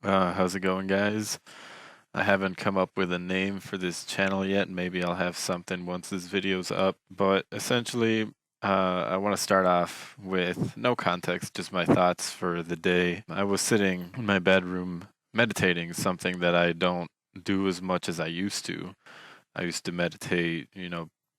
How's it going, guys? I haven't come up with a name for this channel yet. Maybe I'll have something once this video's up. But essentially, I want to start off with no context, just my thoughts for the day. I was sitting in my bedroom meditating, something that I don't do as much as I used to. I used to meditate,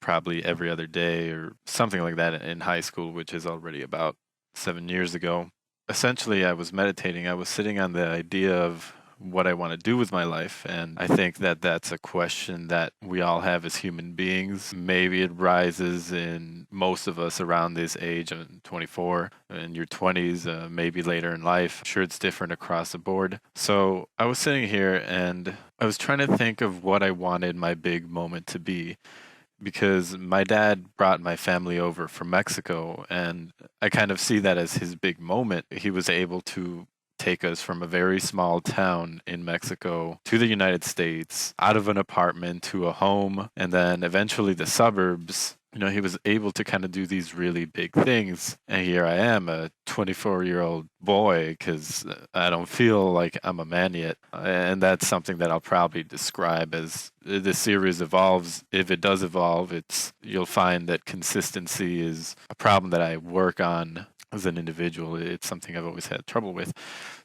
probably every other day or something like that in high school, which is already about 7 years ago. Essentially, I was meditating. I was sitting on the idea of what I want to do with my life. And I think that that's a question that we all have as human beings. Maybe it rises in most of us around this age of 24, in your 20s, maybe later in life. I'm sure it's different across the board. So I was sitting here and I was trying to think of what I wanted my big moment to be because my dad brought my family over from Mexico, and I kind of see that as his big moment. He was able to take us from a very small town in Mexico to the United States, out of an apartment to a home, and then eventually the suburbs. He was able to kind of do these really big things. And here I am, a 24-year-old boy, because I don't feel like I'm a man yet. And that's something that I'll probably describe as the series evolves. If it does evolve, you'll find that consistency is a problem that I work on as an individual. It's something I've always had trouble with.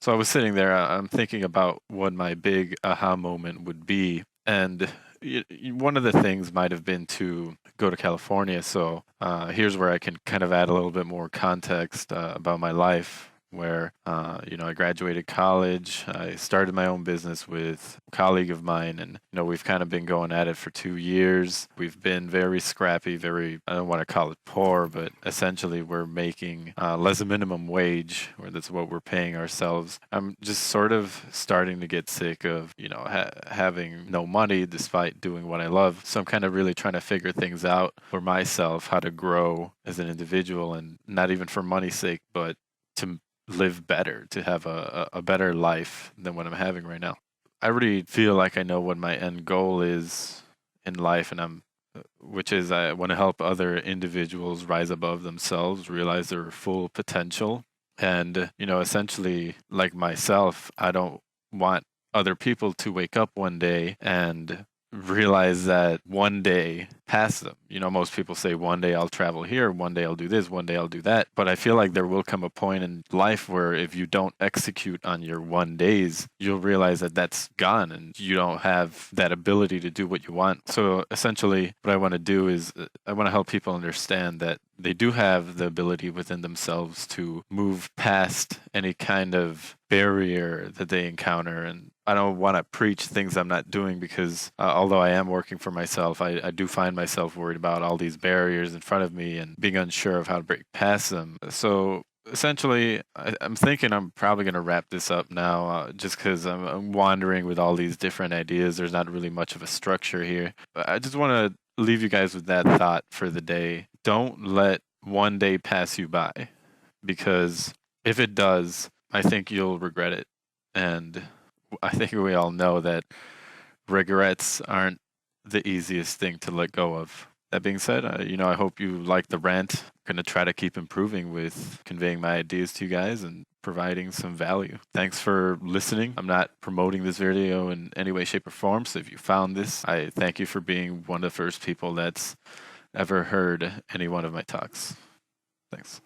So I was sitting there, I'm thinking about what my big aha moment would be. And one of the things might have been to go to California. So here's where I can kind of add a little bit more context about my life. Where I graduated college. I started my own business with a colleague of mine, and we've kind of been going at it for 2 years. We've been very scrappy, I don't want to call it poor, but essentially we're making less than minimum wage, or that's what we're paying ourselves. I'm just sort of starting to get sick of having no money despite doing what I love. So I'm kind of really trying to figure things out for myself, how to grow as an individual, and not even for money's sake, but to live better, to have a better life than what I'm having right now. I really feel like I know what my end goal is in life, and which is I want to help other individuals rise above themselves, realize their full potential. And, essentially, like myself, I don't want other people to wake up one day and realize that one day past them. Most people say one day I'll travel here, one day I'll do this, one day I'll do that. But I feel like there will come a point in life where if you don't execute on your one days, you'll realize that that's gone and you don't have that ability to do what you want. So essentially, what I want to do is I want to help people understand that they do have the ability within themselves to move past any kind of barrier that they encounter. And I don't want to preach things I'm not doing because although I am working for myself, I do find myself worried about all these barriers in front of me and being unsure of how to break past them. So essentially, I'm thinking I'm probably going to wrap this up now just because I'm wandering with all these different ideas. There's not really much of a structure here. But I just want to leave you guys with that thought for the day. Don't let one day pass you by, because if it does, I think you'll regret it. And I think we all know that regrets aren't the easiest thing to let go of. That being said, I hope you like the rant. I'm going to try to keep improving with conveying my ideas to you guys and providing some value. Thanks for listening. I'm not promoting this video in any way, shape, or form. So if you found this, I thank you for being one of the first people that's ever heard any one of my talks. Thanks.